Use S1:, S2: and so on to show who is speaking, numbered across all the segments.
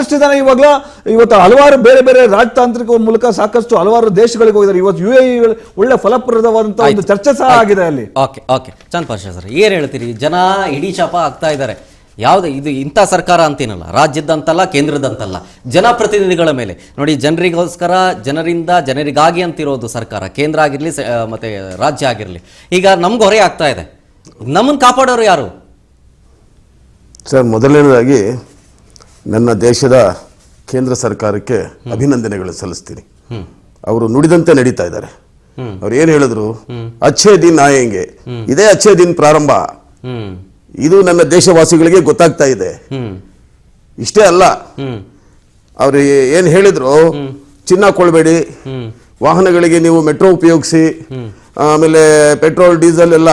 S1: ಸಾಕಷ್ಟು ಜನ ಇವಾಗಲೂ ಇವತ್ತು ಹಲವಾರು ಬೇರೆ ಬೇರೆ ರಾಜತಾಂತ್ರಿಕ ಮೂಲಕ ಸಾಕಷ್ಟು ಹಲವಾರು ದೇಶಗಳಿಗೆ ಹೋಗಿದ್ದಾರೆ. ಇವತ್ತು UAE ಒಳ್ಳೆ ಫಲಪ್ರದವಾದಂತಹ ಒಂದು ಚರ್ಚೆ ಸಹ ಆಗಿದೆ ಅಲ್ಲಿ.
S2: ಓಕೆ ಚಂದ್ರಪಾಲ್ ಸರ್ ಏನ್ ಹೇಳ್ತೀರಿ? ಜನ ಇಡೀ ಶಾಪ ಆಗ್ತಾ ಇದ್ದಾರೆ. ಯಾವ್ದು ಇದು ಇಂಥ ಸರ್ಕಾರ ಅಂತೇನಲ್ಲ, ರಾಜ್ಯದಂತಲ್ಲ ಕೇಂದ್ರದಂತಲ್ಲ, ಜನಪ್ರತಿನಿಧಿಗಳ ಮೇಲೆ ನೋಡಿ, ಜನರಿಗೋಸ್ಕರ ಜನರಿಂದ ಜನರಿಗಾಗಿ ಅಂತಿರೋದು ಸರ್ಕಾರ, ಕೇಂದ್ರ ಆಗಿರ್ಲಿ ಮತ್ತೆ ರಾಜ್ಯ ಆಗಿರ್ಲಿ. ಈಗ ನಮ್ಗೆ ಹೊರೆ ಆಗ್ತಾ ಇದೆ, ನಮ್ಮನ್ನು ಕಾಪಾಡೋರು ಯಾರು
S3: ಸರ್? ಮೊದಲನೇದಾಗಿ ನನ್ನ ದೇಶದ ಕೇಂದ್ರ ಸರ್ಕಾರಕ್ಕೆ ಅಭಿನಂದನೆಗಳು ಸಲ್ಲಿಸ್ತೀನಿ. ಅವರು ನುಡಿದಂತೆ ನಡೀತಾ ಇದ್ದಾರೆ. ಅವ್ರು ಏನ್ ಹೇಳಿದ್ರು, ಅಚ್ಚೇ ದಿನ್ ಆಯೆಂಗೆ, ಇದೇ ಅಚ್ಚೇ ದಿನ್ ಪ್ರಾರಂಭ. ಇದು ನನ್ನ ದೇಶವಾಸಿಗಳಿಗೆ ಗೊತ್ತಾಗ್ತಾ ಇದೆ. ಇಷ್ಟೇ ಅಲ್ಲ, ಅವ್ರು ಏನ್ ಹೇಳಿದ್ರು, ಚಿನ್ನ ಕೊಳ್ಬೇಡಿ, ವಾಹನಗಳಿಗೆ ನೀವು ಮೆಟ್ರೋ ಉಪಯೋಗಿಸಿ, ಆಮೇಲೆ ಪೆಟ್ರೋಲ್ ಡೀಸೆಲ್ ಎಲ್ಲ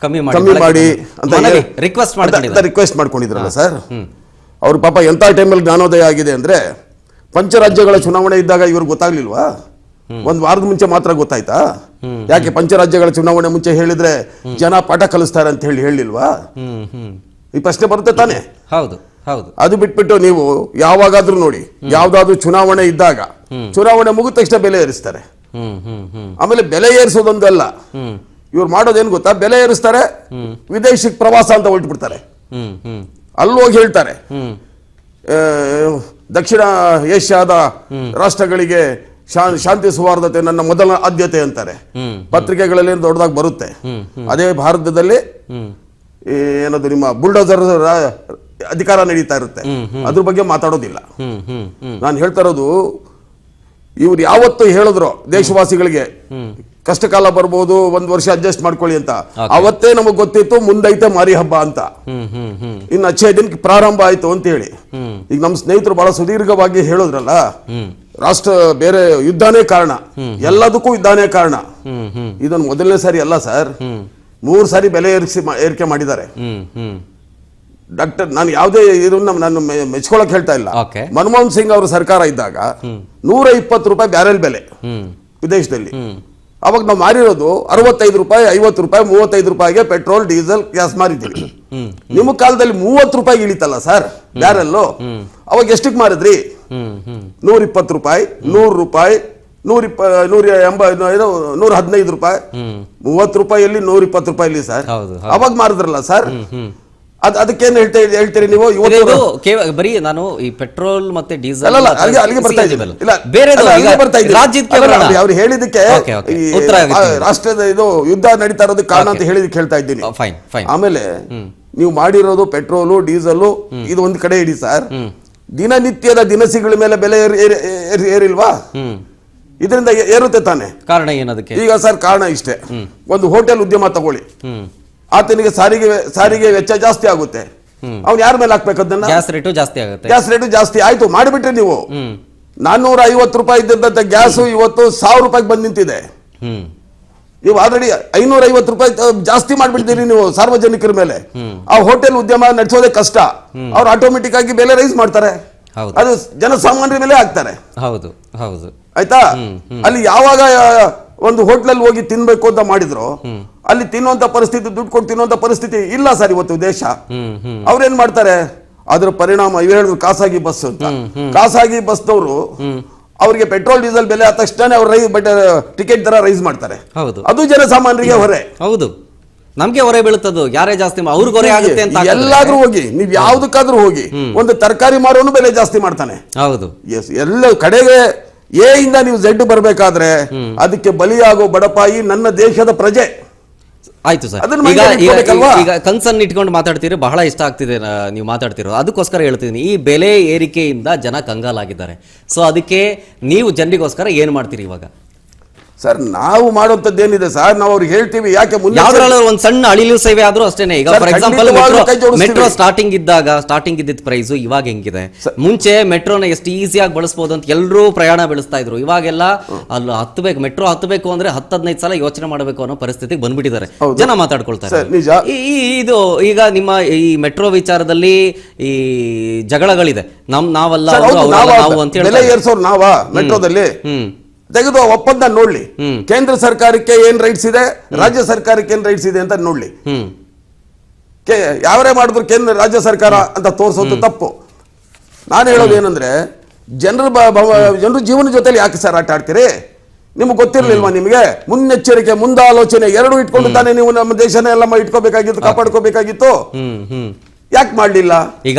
S3: ಕಮ್ಮಿ ಮಾಡಿ ಅಂತ ರಿಕ್ವೆಸ್ಟ್ ಮಾಡ್ಕೊಂಡಿದ್ರಲ್ಲ ಸರ್. ಅವ್ರ ಪಾಪ ಎಂತ ಟೈಮಲ್ಲಿ ಜ್ಞಾನೋದಯ ಆಗಿದೆ ಅಂದ್ರೆ, ಪಂಚರಾಜ್ಯಗಳ ಚುನಾವಣೆ ಇದ್ದಾಗ ಇವ್ರಿಗೆ ಗೊತ್ತಾಗ್ಲಿಲ್ವಾ? ಒಂದ್ ವಾರದ ಮುಂಚೆ ಮಾತ್ರ ಗೊತ್ತಾಯ್ತಾ? ಯಾಕೆ ಪಂಚರಾಜ್ಯಗಳ ಚುನಾವಣೆ ಮುಂಚೆ ಹೇಳಿದ್ರೆ ಜನ ಪಾಠ ಕಲಿಸ್ತಾರೆ ಅಂತ ಹೇಳಿಲ್ವಾ? ಈ ಪ್ರಶ್ನೆ ಬರುತ್ತೆ ತಾನೆ.
S2: ಹೌದು.
S3: ಅದು ಬಿಟ್ಬಿಟ್ಟು ನೀವು ಯಾವಾಗಾದ್ರೂ ನೋಡಿ, ಯಾವ್ದಾದ್ರು ಚುನಾವಣೆ ಇದ್ದಾಗ ಚುನಾವಣೆ ಮುಗಿದ ತಕ್ಷಣ ಬೆಲೆ ಏರಿಸ್ತಾರೆ. ಆಮೇಲೆ ಬೆಲೆ ಏರಿಸೋದೊಂದಲ್ಲ, ಇವ್ರು ಮಾಡೋದೇನು ಗೊತ್ತಾ? ಬೆಲೆ ಏರಿಸ್ತಾರೆ, ವಿದೇಶಕ್ಕೆ ಪ್ರವಾಸ ಅಂತ ಹೊರಟ್ಬಿಡ್ತಾರೆ. ಅಲ್ಲಿ ಹೋಗಿ ಹೇಳ್ತಾರೆ, ದಕ್ಷಿಣ ಏಷ್ಯಾದ ರಾಷ್ಟ್ರಗಳಿಗೆ ಶಾಂತಿ ಸೌಹಾರ್ದತೆ ನನ್ನ ಮೊದಲ ಆದ್ಯತೆ ಅಂತಾರೆ. ಪತ್ರಿಕೆಗಳಲ್ಲಿ ದೊಡ್ಡದಾಗಿ ಬರುತ್ತೆ. ಅದೇ ಭಾರತದಲ್ಲಿ ಏನದು ನಿಮ್ಮ ಬುಲ್ಡೋಸರ್ ಅಧಿಕಾರ ನಡೀತಾ ಇರುತ್ತೆ, ಅದ್ರ ಬಗ್ಗೆ ಮಾತಾಡೋದಿಲ್ಲ. ನಾನು ಹೇಳ್ತಾ ಇರೋದು, ಇವ್ರು ಯಾವತ್ತು ಹೇಳಿದ್ರು ದೇಶವಾಸಿಗಳಿಗೆ ಕಷ್ಟ ಕಾಲ ಬರ್ಬೋದು, ಒಂದ್ ವರ್ಷ ಅಡ್ಜಸ್ಟ್ ಮಾಡ್ಕೊಳ್ಳಿ ಅಂತ, ಅವತ್ತೇ ನಮಗ್ ಗೊತ್ತಿತ್ತು ಮುಂದೈತೆ ಮಾರಿ ಹಬ್ಬ ಅಂತ. ಇನ್ನು ಅಚ್ಚೇ ದಿನ ಪ್ರಾರಂಭ ಆಯ್ತು ಅಂತ ಹೇಳಿ. ಈಗ ನಮ್ಮ ಸ್ನೇಹಿತರು ಬಹಳ ಸುದೀರ್ಘವಾಗಿ ಹೇಳಿದ್ರಲ್ಲ, ರಾಷ್ಟ್ರ ಬೇರೆ ಯುದ್ಧನೇ ಕಾರಣ, ಎಲ್ಲದಕ್ಕೂ ಯುದ್ಧನೇ ಕಾರಣ. ಇದನ್ನು ಮೊದಲನೇ ಸಾರಿ ಅಲ್ಲ ಸರ್, 3 ಸಾರಿ ಬೆಲೆ ಏರಿಕೆ ಮಾಡಿದ್ದಾರೆ. ಡಾಕ್ಟರ್, ನಾನು ಯಾವುದೇ ಇದನ್ನ ನಾನು ಮೆಚ್ಕೊಳಕ್ ಹೇಳ್ತಾ ಇಲ್ಲ. ಮನಮೋಹನ್ ಸಿಂಗ್ ಅವರ ಸರ್ಕಾರ ಇದ್ದಾಗ 120 ರೂಪಾಯಿ ಬ್ಯಾರೆಲ್ ಬೆಲೆ ವಿದೇಶದಲ್ಲಿ. ಅವಾಗ ನಾವು ಮಾರಿರೋದು 65 ರೂಪಾಯಿ, 50 ರೂಪಾಯಿ, 35 ರೂಪಾಯಿಗೆ ಪೆಟ್ರೋಲ್ ಡೀಸೆಲ್ ಗ್ಯಾಸ್ ಮಾರಿದ್ದೀವಿ. ನಿಮ್ಮ ಕಾಲದಲ್ಲಿ 30 ರೂಪಾಯಿ ಇಳಿತಲ್ಲ ಸರ್ ಬ್ಯಾರೆಲ್ಲು. ಅವಾಗ ಎಷ್ಟಕ್ಕೆ ಮಾರಿದ್ರಿ? 120 ರೂಪಾಯಿ, 100 ರೂಪಾಯಿ, 115 ರೂಪಾಯಿ, 30 ರೂಪಾಯಿಯಲ್ಲಿ 120 ರೂಪಾಯಿ ಸರ್. ಅವಾಗ ಮಾರಿದ್ರಲ್ಲ ಸರ್. ಅದಕ್ಕೇನು ಹೇಳ್ತೀರಿ ನೀವು?
S2: ಬರೀ ನಾನು ಈ ಪೆಟ್ರೋಲ್ ಮತ್ತೆ ಡೀಸೆಲ್
S3: ಅಲ್ಲಿಗೆ ಬರ್ತಾ ಅವ್ರು ಹೇಳಿದಕ್ಕೆ ರಾಷ್ಟ್ರದ ಇದು ಯುದ್ಧ ನಡೀತಾ ಇರೋದಕ್ಕೆ ಕಾರಣ ಅಂತ ಹೇಳಿದಕ್ಕೆ ಹೇಳ್ತಾ ಇದ್ದೀನಿ. ಆಮೇಲೆ ನೀವು ಮಾಡಿರೋದು ಪೆಟ್ರೋಲು ಡೀಸೆಲ್ ಇದು ಒಂದ್ ಕಡೆ ಇಡಿ ಸರ್, ದಿನನಿತ್ಯದ ದಿನಸಿಗಳ ಮೇಲೆ ಬೆಲೆ ಏರಿಲ್ವಾ? ಇದರಿಂದ ಏರುತ್ತೆ ತಾನೆ.
S2: ಕಾರಣ ಏನದಕ್ಕೆ?
S3: ಈಗ ಸರ್ ಕಾರಣ ಇಷ್ಟೇ, ಒಂದು ಹೋಟೆಲ್ ಉದ್ಯಮ ತಗೊಳ್ಳಿ, ಆತನಿಗೆ ಸಾರಿಗೆ ವೆಚ್ಚ ಜಾಸ್ತಿ ಆಗುತ್ತೆ. ಅವ್ನು ಯಾರ ಮೇಲೆ ಹಾಕ್ಬೇಕು ಅದನ್ನ?
S2: ಗ್ಯಾಸ್ ರೇಟು ಜಾಸ್ತಿ ಆಗುತ್ತೆ.
S3: ಗ್ಯಾಸ್ ರೇಟು ಜಾಸ್ತಿ ಆಯ್ತು ಮಾಡಿಬಿಟ್ರೆ ನೀವು 450 ರೂಪಾಯಿ ಇದ್ದಂತ ಗ್ಯಾಸ್ ಇವತ್ತು 1000 ರೂಪಾಯಿಗೆ ಬಂದು ನಿಂತಿದೆ. ನೀವು ಆಲ್ರೆಡಿ 550 ರೂಪಾಯಿ ಜಾಸ್ತಿ ಮಾಡ್ಬಿಡ್ತೀರಿ ನೀವು ಸಾರ್ವಜನಿಕರ ಮೇಲೆ. ಆ ಹೋಟೆಲ್ ಉದ್ಯಮ ನಡೆಸೋದೇ ಕಷ್ಟ. ಅವ್ರು ಆಟೋಮೆಟಿಕ್ ಆಗಿ ಬೆಲೆ ರೈಸ್ ಮಾಡ್ತಾರೆ, ಅದು ಜನಸಾಮಾನ್ಯರ ಮೇಲೆ ಹಾಕ್ತಾರೆ.
S2: ಹೌದು
S3: ಆಯ್ತಾ? ಅಲ್ಲಿ ಯಾವಾಗ ಒಂದು ಹೋಟ್ಲಲ್ಲಿ ಹೋಗಿ ತಿನ್ಬೇಕು ಅಂತ ಮಾಡಿದ್ರು, ಅಲ್ಲಿ ತಿನ್ನುವಂತ ಪರಿಸ್ಥಿತಿ, ದುಡ್ಡು ಕೊಟ್ಟು ತಿನ್ನುವಂತ ಪರಿಸ್ಥಿತಿ ಇಲ್ಲ ಸರ್ ಇವತ್ತು ದೇಶ. ಅವ್ರೇನ್ ಮಾಡ್ತಾರೆ? ಅದ್ರ ಪರಿಣಾಮ ಇವ್ ಹೇಳಿದ್ರು ಖಾಸಗಿ ಬಸ್ ಅಂತ. ಖಾಸಗಿ ಬಸ್ನವರು ಅವ್ರಿಗೆ ಪೆಟ್ರೋಲ್ ಡೀಸೆಲ್ ಬೆಲೆ ಆದ ತಕ್ಷಣ ಅವ್ರು ಟಿಕೆಟ್ ದರ ರೈಸ್ ಮಾಡ್ತಾರೆ. ಅದು ಜನಸಾಮಾನ್ಯರಿಗೆ ಹೊರೆ.
S2: ಹೌದು, ನಮ್ಗೆ ಹೊರೆ ಬೀಳುತ್ತದು. ಯಾರೇ ಜಾಸ್ತಿ ಅವ್ರಿಗೆ ಹೊರೆ ಆಗುತ್ತೆ ಅಂತ.
S3: ಎಲ್ಲಾದ್ರೂ ಹೋಗಿ, ನೀವ್ ಯಾವ್ದಕ್ಕಾದ್ರೂ ಹೋಗಿ, ಒಂದು ತರಕಾರಿ ಮಾರೋನು ಬೆಲೆ ಜಾಸ್ತಿ ಮಾಡ್ತಾನೆ.
S2: ಹೌದು,
S3: ಎಲ್ಲ ಕಡೆಗೆ ಎ ಇಂದ ನೀವು ಝೆಡ್ ಬರ್ಬೇಕಾದ್ರೆ ಅದಕ್ಕೆ ಬಲಿಯಾಗೋ ಬಡಪಾಯಿ ನನ್ನ ದೇಶದ ಪ್ರಜೆ.
S2: ಆಯ್ತು ಸರ್, ಈಗ ಕನ್ಸರ್ನ್ ಇಟ್ಕೊಂಡು ಮಾತಾಡ್ತೀರಿ, ಬಹಳ ಇಷ್ಟ ಆಗ್ತಿದೆ ನೀವು ಮಾತಾಡ್ತಿರೋ, ಅದಕ್ಕೋಸ್ಕರ ಹೇಳ್ತಿದ್ದೀನಿ. ಈ ಬೆಲೆ ಏರಿಕೆಯಿಂದ ಜನ ಕಂಗಾಲಾಗಿದ್ದಾರೆ. ಸೊ ಅದಕ್ಕೆ ನೀವು ಜನರಿಗೋಸ್ಕರ ಏನ್ ಮಾಡ್ತೀರಿ ಇವಾಗ?
S3: ಸರ್ ನಾವು ಮಾಡುವಂತದ್ದೇನಿದೆ ಸರ್, ನಾವು ಅವ್ರಿಗೆ ಹೇಳ್ತೀವಿ. ಯಾಕೆ
S2: ಒಂದು ಸಣ್ಣ ಅಳಿಲು ಸೇವೆ ಆದ್ರೂ ಅಷ್ಟೇನೆ. ಈಗ ಫಾರ್ ಎಕ್ಸಾಂಪಲ್ ಮೆಟ್ರೋ ಸ್ಟಾರ್ಟಿಂಗ್ ಇದ್ದಿದ್ದ ಪ್ರೈಸ್ ಇವಾಗ ಹೆಂಗಿದೆ? ಮುಂಚೆ ಮೆಟ್ರೋನ ಎಷ್ಟು ಈಸಿಯಾಗಿ ಬಳಸಬಹುದು ಅಂತ ಎಲ್ಲರೂ ಪ್ರಯಾಣ ಬೆಳೆಸ್ತಾ ಇದ್ರು. ಇವಾಗೆಲ್ಲ ಅಲ್ಲಿ ಮೆಟ್ರೋ ಹತ್ತಬೇಕು ಅಂದ್ರೆ 10-15 ಸಲ ಯೋಚನೆ ಮಾಡಬೇಕು ಅನ್ನೋ ಪರಿಸ್ಥಿತಿಗೆ ಬಂದ್ಬಿಟ್ಟಿದ್ದಾರೆ. ಜನ ಮಾತಾಡ್ಕೊಳ್ತಾರೆ. ಇದು ಈಗ ನಿಮ್ಮ ಈ ಮೆಟ್ರೋ ವಿಚಾರದಲ್ಲಿ ಈ ಜಗಳಗಳಿದೆ, ನಾವಲ್ಲ ನಾವು ಅಂತ ಹೇಳಿ
S3: ಮೆಟ್ರೋದಲ್ಲಿ ತೆಗೆದು ಒಪ್ಪಂದ ನೋಡ್ಲಿ. ಕೇಂದ್ರ ಸರ್ಕಾರಕ್ಕೆ ಏನ್ ರೈಟ್ಸ್ ಇದೆ, ರಾಜ್ಯ ಸರ್ಕಾರಕ್ಕೆ ಏನ್ ರೈಟ್ಸ್ ಇದೆ ಅಂತ ನೋಡ್ಲಿ. ಯಾವರೇ ಮಾಡಿದ್ರು ಕೇಂದ್ರ ರಾಜ್ಯ ಸರ್ಕಾರ ಅಂತ ತೋರಿಸೋದು ತಪ್ಪು. ನಾನು ಹೇಳೋದು ಏನಂದ್ರೆ ಜನರ ಜೀವನ ಜೊತೆಲಿ ಯಾಕೆ ಸರ್ ಆಟ ಆಡ್ತೀರಿ? ನಿಮ್ಗೆ ಗೊತ್ತಿರ್ಲಿಲ್ವಾ? ನಿಮಗೆ ಮುನ್ನೆಚ್ಚರಿಕೆ ಮುಂದಾಲೋಚನೆ ಎರಡು ಇಟ್ಕೊಂಡು ತಾನೇ ನೀವು ನಮ್ಮ ದೇಶನ ಎಲ್ಲ ಇಟ್ಕೋಬೇಕಾಗಿತ್ತು, ಕಾಪಾಡ್ಕೋಬೇಕಾಗಿತ್ತು. ಯಾಕೆ ಮಾಡ್ಲಿಲ್ಲ?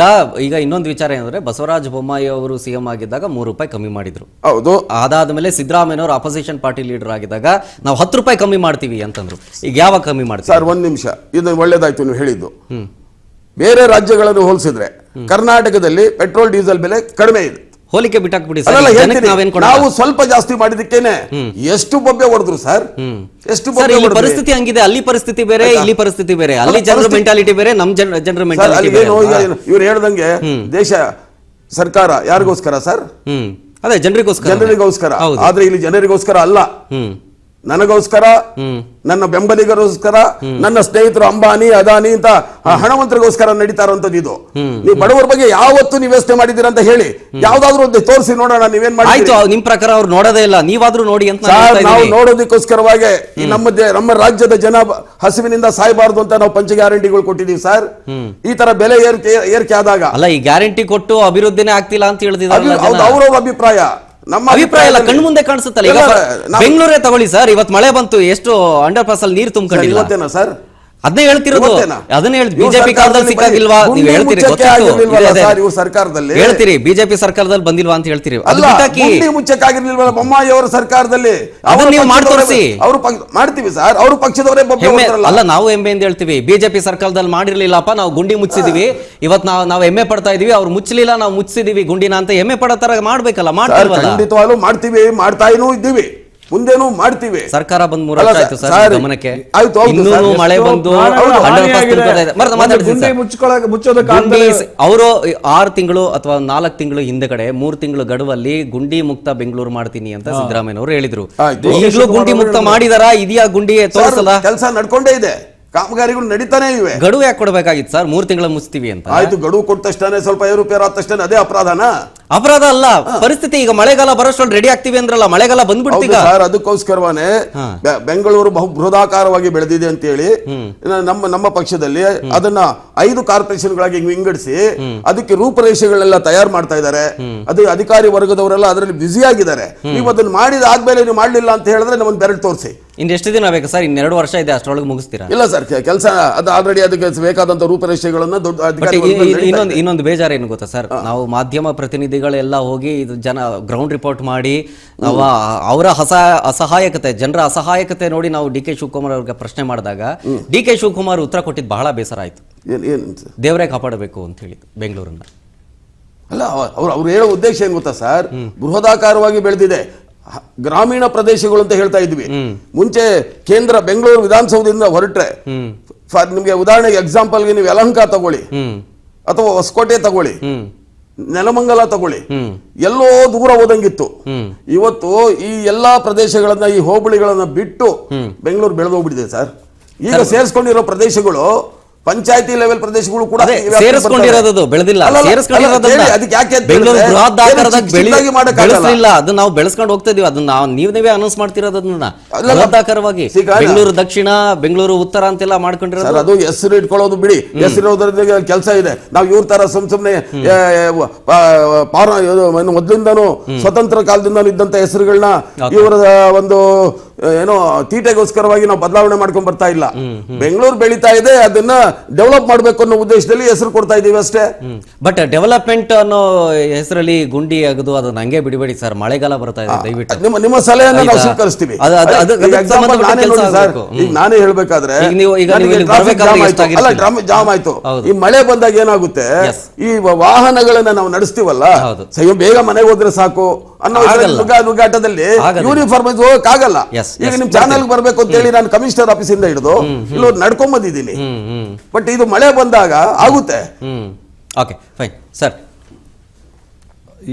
S2: ಈಗ ಇನ್ನೊಂದು ವಿಚಾರ ಏನಂದ್ರೆ ಬಸವರಾಜ ಬೊಮ್ಮಾಯಿ ಅವರು ಸಿಎಂ ಆಗಿದ್ದಾಗ ₹3 ಕಮ್ಮಿ ಮಾಡಿದ್ರು.
S3: ಹೌದು.
S2: ಅದಾದ್ಮೇಲೆ ಸಿದ್ದರಾಮಯ್ಯನವರು ಅಪೋಸಿಷನ್ ಪಾರ್ಟಿ ಲೀಡರ್ ಆಗಿದ್ದಾಗ ನಾವು ₹10 ಕಮ್ಮಿ ಮಾಡ್ತೀವಿ ಅಂತಂದ್ರು. ಈಗ ಯಾವಾಗ ಕಮ್ಮಿ ಮಾಡ್ತೀವಿ?
S3: ಸರ್ ಒಂದ್ ನಿಮಿಷ, ಇದು ಒಳ್ಳೇದಾಯ್ತು ನೀವು ಹೇಳಿದ್ದು. ಬೇರೆ ರಾಜ್ಯಗಳನ್ನು ಹೋಲಿಸಿದ್ರೆ ಕರ್ನಾಟಕದಲ್ಲಿ ಪೆಟ್ರೋಲ್ ಡೀಸೆಲ್ ಬೆಲೆ ಕಡಿಮೆ ಇದೆ.
S2: ಹೋಲಿಕೆ ಬಿಟ್ಟಾಕ್ಬಿಡಿ
S3: ನಾವು ಸ್ವಲ್ಪ ಜಾಸ್ತಿ ಮಾಡಿದಕ್ಕೇನೆ ಎಷ್ಟು ಬೊಬ್ಬೆ ಹೊಡೆದ್ರು ಸರ್, ಎಷ್ಟು
S2: ಪರಿಸ್ಥಿತಿ ಹಂಗಿದೆ. ಅಲ್ಲಿ ಪರಿಸ್ಥಿತಿ ಬೇರೆ, ಇಲ್ಲಿ ಪರಿಸ್ಥಿತಿ ಬೇರೆ. ಅಲ್ಲಿ ಜನರ ಮೆಂಟಾಲಿಟಿ ಬೇರೆ, ನಮ್ ಜನರ ಮೆಂಟಾಲಿಟಿ ಬೇರೆ.
S3: ಇವ್ರು ಹೇಳ್ದಂಗೆ ದೇಶ ಸರ್ಕಾರ ಯಾರಿಗೋಸ್ಕರ ಸರ್?
S2: ಅದೇ ಜನರಿಗೋಸ್ಕರ.
S3: ಆದ್ರೆ ಇಲ್ಲಿ ಜನರಿಗೋಸ್ಕರ ಅಲ್ಲ, ನನಗೋಸ್ಕರ, ನನ್ನ ಬೆಂಬಲಿಗರಿಗೋಸ್ಕರ, ನನ್ನ ಸ್ನೇಹಿತರು ಅಂಬಾನಿ ಅದಾನಿ ಅಂತ ಹಣವಂತರಿಗೋಸ್ಕರ ನಡೀತಾ ಇರುವಂತದ್ದು ಇದು. ನೀವು ಬಡವರ ಬಗ್ಗೆ ಯಾವತ್ತು ನೀವು ಯೋಚನೆ ಮಾಡಿದ್ದೀರಾ ಅಂತ ಹೇಳಿ ಯಾವ್ದಾದ್ರು ಒಂದು ತೋರಿಸಿ ನೋಡೋಣ. ನೀವೇನ್ ಮಾಡಿ
S2: ನಿಮ್ ಪ್ರಕಾರ ಅವ್ರು ನೋಡೋದೇ ಇಲ್ಲ, ನೀವಾದ್ರೂ ನೋಡಿ ಅಂತ
S3: ನಾವು ನೋಡೋದಕ್ಕೋಸ್ಕರವಾಗಿ ಈ ನಮ್ಮ ರಾಜ್ಯದ ಜನ ಹಸಿವಿನಿಂದ ಸಾಯಬಾರದು ಅಂತ ನಾವು ಪಂಚ ಗ್ಯಾರಂಟಿಗಳು ಕೊಟ್ಟಿದೀವಿ ಸರ್. ಈ ತರ ಬೆಲೆ ಏರಿಕೆ ಆದಾಗ
S2: ಅಲ್ಲ, ಈ ಗ್ಯಾರಂಟಿ ಕೊಟ್ಟು ಅಭಿವೃದ್ಧಿನೇ ಆಗ್ತಿಲ್ಲ ಅಂತ ಹೇಳಿದ್ರೆ
S3: ಅವ್ರವ್ರ ಅಭಿಪ್ರಾಯ, ನಮ್ಮ
S2: ಅಭಿಪ್ರಾಯ ಎಲ್ಲ ಕಣ್ಣು ಮುಂದೆ ಕಾಣಿಸುತ್ತಲ್ಲ. ಈಗ ಬೆಂಗಳೂರೇ ತಗೊಳ್ಳಿ ಸರ್, ಇವತ್ತು ಮಳೆ ಬಂತು, ಎಷ್ಟು ಅಂಡರ್ ಪಾಸ್ ಅಲ್ಲಿ ನೀರು ತುಂಬಿಕೊಂಡಿಲ್ಲ
S3: ಸರ್.
S2: ಅದನ್ನೇ ಹೇಳ್ತಿರೋದು, ಅದನ್ನೇ ಹೇಳಿ. ಬಿಜೆಪಿ ಕಾಲದಲ್ಲಿ ಸಿಕ್ಕಾಗಿಲ್ವಾ ನೀವು ಹೇಳ್ತೀರಿ,
S3: ಸರ್ಕಾರದಲ್ಲಿ
S2: ಹೇಳ್ತೀರಿ ಬಿಜೆಪಿ ಸರ್ಕಾರದಲ್ಲಿ ಬಂದಿಲ್ವಾ ಅಂತ ಹೇಳ್ತೀರಿ.
S3: ಮುಚ್ಚಕ್ಕಾಗಿರ್ಲಿಲ್ವ ಬೊಮ್ಮಾಯಿ ಅವರ ಸರ್ಕಾರದಲ್ಲಿ?
S2: ಅದನ್ನ ನೀವು ಮಾಡಿ ತೋರಿಸಿ.
S3: ಅವರು ಮಾಡ್ತೀವಿ ಸರ್, ಅವರು ಪಕ್ಷದವರೇ
S2: ಅಲ್ಲ, ನಾವು ಹೆಮ್ಮೆ ಅಂತ ಹೇಳ್ತೀವಿ. ಬಿಜೆಪಿ ಸರ್ಕಾರದಲ್ಲಿ ಮಾಡಿರ್ಲಿಲ್ಲಪ್ಪ, ನಾವು ಗುಂಡಿ ಮುಚ್ಚಿದೀವಿ, ಇವತ್ತು ನಾವು ಹೆಮ್ಮೆ ಪಡ್ತಾ ಇದೀವಿ. ಅವ್ರು ಮುಚ್ಚಲಿಲ್ಲ, ನಾವು ಮುಚ್ಚಿದೀವಿ ಗುಂಡಿನ ಅಂತ ಹೆಮ್ಮೆ ಪಡೋ ತರ ಮಾಡ್ಬೇಕಲ್ಲ.
S3: ಖಂಡಿತವಾಗ್ಲೂ ಮಾಡ್ತೀವಿ, ಮಾಡ್ತಾನೂ ಇದ್ದೀವಿ, ಮುಂದೇನು ಮಾಡ್ತೀವಿ.
S2: ಸರ್ಕಾರ ಬಂದ್ 3 ವರ್ಷ ಆಯ್ತು ಸರ್, ಗಮನಕ್ಕೆ ಇನ್ನೂ ಮಳೆ ಬಂದು ಅವರು 6 ತಿಂಗಳು ಅಥವಾ 4 ತಿಂಗಳು ಹಿಂದೆಗಡೆ 3 ತಿಂಗಳು ಗಡುವಲ್ಲಿ ಗುಂಡಿ ಮುಕ್ತ ಬೆಂಗಳೂರು ಮಾಡ್ತೀನಿ ಅಂತ ಸಿದ್ದರಾಮಯ್ಯನವರು ಹೇಳಿದ್ರು. ಈಗಲೂ ಗುಂಡಿ ಮುಕ್ತ ಮಾಡಿದಾರ? ಇದೆಯಾ ಗುಂಡಿ ತೋರಿಸಲ್ಲ?
S3: ಕೆಲಸ ನಡ್ಕೊಂಡೇ ಇದೆ, ಕಾಮಗಾರಿಗಳು ನಡೀತಾನೆ ಇವೆ.
S2: ಗಡುವು ಯಾಕೆ ಕೊಡಬೇಕಾಗಿತ್ತು ಸರ್? 3 ತಿಂಗಳ ಮುಚ್ತೀವಿ ಅಂತ.
S3: ಆಯ್ತು, ಗಡುವು ಕೊಟ್ಟ ತಕ್ಷಣ ಸ್ವಲ್ಪ ಏರುಪೇರು ಆದ ತಕ್ಷಣ ಅದೇ ಅಪರಾಧನಾ?
S2: ಅಪರಾಧ ಅಲ್ಲ, ಪರಿಸ್ಥಿತಿ. ಈಗ ಮಳೆಗಾಲ ಬರೋಷ್ಟ್ರಲ್ಲಿ ರೆಡಿ ಆಗ್ತೀವಿ ಅಂದ್ರಲ್ಲ, ಮಳೆಗಾಲ ಬಂದ್ಬಿಡ್ತೀಗ
S3: ಸರ್. ಅದಕ್ಕೋಸ್ಕರವಾನೇ ಬೆಂಗಳೂರು ಬಹು ಬೃಹದಾಕಾರವಾಗಿ ಬೆಳೆದಿದೆ ಅಂತ ಹೇಳಿ ನಮ್ಮ ಪಕ್ಷದಲ್ಲಿ ಅದನ್ನ 5 ಕಾರ್ಪೊರೇಷನ್ಗಳಾಗಿ ವಿಂಗಡಿಸಿ ಅದಕ್ಕೆ ರೂಪರೇಷೆಗಳೆಲ್ಲ ತಯಾರು ಮಾಡ್ತಾ ಇದ್ದಾರೆ. ಅದು ಅಧಿಕಾರಿ ವರ್ಗದವರೆಲ್ಲ ಅದರಲ್ಲಿ ಬ್ಯುಸಿ ಆಗಿದ್ದಾರೆ. ನೀವು ಅದನ್ನ ಮಾಡಿದ ಆದ್ಮೇಲೆ ನೀವು ಮಾಡ್ಲಿಲ್ಲ ಅಂತ ಹೇಳಿದ್ರೆ ನಮ್ಮನ್ನು ಬೆರಳು ತೋರಿಸಿ.
S2: ಇನ್ನೆಷ್ಟು ದಿನ ಬೇಕು ಸರ್? 2 ವರ್ಷ ಇದೆ, ಅಷ್ಟರೊಳಗೆ ಮುಗಿಸ್ತೀರಾ?
S3: ಇಲ್ಲ ಸರ್, ಕೆಲಸ ಅದು ಆಲ್ರೆಡಿ ಅದಕ್ಕೆ ಬೇಕಾದಂತ ರೂಪರೇಷೆಗಳನ್ನ ದೊಡ್ಡ ಅಧಿಕಾರಿ.
S2: ಇನ್ನೊಂದು ಬೇಜಾರು ಏನು ಗೊತ್ತಾ ಸರ್, ನಾವು ಮಾಧ್ಯಮ ಪ್ರತಿನಿಧಿಗಳೆಲ್ಲ ಹೋಗಿ ಇದು ಜನ ಗ್ರೌಂಡ್ ರಿಪೋರ್ಟ್ ಮಾಡಿ ಅವರ ಅಸಹಾಯಕತೆ, ಜನರ ಅಸಹಾಯಕತೆ ನೋಡಿ ನಾವು ಡಿ ಕೆ ಶಿವಕುಮಾರ್ ಅವ್ರಿಗೆ ಪ್ರಶ್ನೆ ಮಾಡಿದಾಗ ಡಿ ಕೆ ಶಿವಕುಮಾರ್ ಉತ್ತರ ಕೊಟ್ಟಿದ್ದು ಬಹಳ ಬೇಸರ ಆಯ್ತು. ದೇವರೇ ಕಾಪಾಡಬೇಕು ಅಂತ ಹೇಳಿ ಬೆಂಗಳೂರನ್ನ.
S3: ಅಲ್ಲ, ಅವ್ರು ಹೇಳೋ ಉದ್ದೇಶ ಏನ್ ಗೊತ್ತಾ ಸರ್? ಬೃಹದಾಕಾರವಾಗಿ ಬೆಳೆದಿದೆ, ಗ್ರಾಮೀಣ ಪ್ರದೇಶಗಳು ಅಂತ ಹೇಳ್ತಾ ಇದ್ವಿ. ಮುಂಚೆ ಕೇಂದ್ರ ಬೆಂಗಳೂರು ವಿಧಾನಸೌಧದಿಂದ ಹೊರಟ್ರೆ ನಿಮ್ಗೆ ಉದಾಹರಣೆಗೆ ಎಕ್ಸಾಂಪಲ್ಗೆ ನೀವು ಯಲಹಂಕ ತಗೊಳ್ಳಿ ಅಥವಾ ಹೊಸಕೋಟೆ ತಗೊಳ್ಳಿ, ನೆಲಮಂಗಲ ತಗೊಳ್ಳಿ, ಎಲ್ಲೋ ದೂರ ಹೋದಂಗಿತ್ತು. ಇವತ್ತು ಈ ಎಲ್ಲಾ ಪ್ರದೇಶಗಳನ್ನ, ಈ ಹೋಬಳಿಗಳನ್ನ ಬಿಟ್ಟು ಬೆಂಗಳೂರು ಬೆಳೆದೋಗ್ಬಿಟ್ಟಿದೆ ಸರ್. ಈಗ ಸೇರಿಸ್ಕೊಂಡಿರೋ ಪ್ರದೇಶಗಳು ಪಂಚಾಯತಿ ಲೆವೆಲ್ ಪ್ರದೇಶಗಳು ಕೂಡ
S2: ಸೇರಿಸ್ಕೊಂಡಿರೋದು ಬೆಳೆದಿಲ್ಲ. ಅದನ್ನ ನಾವು ಬೆಳೆಸ್ಕೊಂಡು ಹೋಗ್ತಾ ಇದೀವಿ. ಅದನ್ನ ನೀವೇ ಅನೌನ್ಸ್ ಮಾಡ್ತಿರೋದನ್ನ ಬೃಹದಾಕಾರವಾಗಿ ಬೆಂಗಳೂರು ದಕ್ಷಿಣ, ಬೆಂಗಳೂರು ಉತ್ತರ ಅಂತೆಲ್ಲ ಮಾಡ್ಕೊಂಡಿರೋದು.
S3: ಅದು ಹೆಸರು ಇಟ್ಕೊಳ್ಳೋದು ಬಿಡಿ, ಹೆಸರಿರೋದ್ರಿಂದ ಕೆಲಸ ಇದೆ. ನಾವು ಇವ್ರ ತರ ಸುಮ್ನೆ ಮೊದಲಿಂದಾನು ಸ್ವತಂತ್ರ ಕಾಲದಿಂದಾನು ಇದ್ದಂತ ಹೆಸರುಗಳನ್ನ ಇವರ ಒಂದು ಏನೋ ತೀಟೆಗೋಸ್ಕರವಾಗಿ ನಾವು ಬದಲಾವಣೆ ಮಾಡ್ಕೊಂಡ್ ಬರ್ತಾ ಇಲ್ಲ. ಬೆಂಗಳೂರು ಬೆಳೀತಾ ಇದೆ, ಅದನ್ನ ಡೆವಲಪ್ ಮಾಡ್ಬೇಕು ಅನ್ನೋ ಉದ್ದೇಶದಲ್ಲಿ ಹೆಸರು ಕೊಡ್ತಾ ಇದೀವಿ ಅಷ್ಟೇ.
S2: ಬಟ್ ಡೆವಲಪ್ಮೆಂಟ್ ಅನ್ನೋ ಹೆಸರಲ್ಲಿ ಗುಂಡಿ ಆಗದು ಅದನ್ನ ಹಂಗೆ ಬಿಡಬೇಡಿ ಸರ್. ಮಳೆಗಾಲ ಬರ್ತಾ ಇದೆ, ದಯವಿಟ್ಟು
S3: ನಿಮ್ಮ ಸಲಹೆಯನ್ನ ನಾವು ಸ್ವೀಕರಿಸ್ತೀವಿ. ನಾನೇ ಹೇಳ್ಬೇಕಾದ್ರೆ ಜಾಮ್ ಆಯ್ತು. ಈ ಮಳೆ ಬಂದಾಗ ಏನಾಗುತ್ತೆ, ಈ ವಾಹನಗಳನ್ನ ನಾವು ನಡೆಸ್ತೀವಲ್ಲ, ಬೇಗ ಮನೆಗೆ ಹೋದ್ರೆ ಸಾಕು ಅನ್ನೋ ನುಗ್ಗಾಟದಲ್ಲಿ ಯೂನಿಫಾರ್ಮ್ ಹೋಗಕ್ಕಾಗಲ್ಲ. ಈಗ ನಿಮ್ ಚಾನಲ್ ಬರ್ಬೇಕು ಅಂತ ಹೇಳಿ ನಾನು ಕಮಿಷನರ್ ಆಫೀಸ್ ಇಂದ ಹಿಡಿದು ಇಲ್ಲಿ ನಡ್ಕೊಂಡ್ ಬಂದಿದ್ದೀನಿ. ಬಟ್ ಇದು ಮಳೆ ಬಂದಾಗ ಆಗುತ್ತೆ.
S2: Okay fine sir.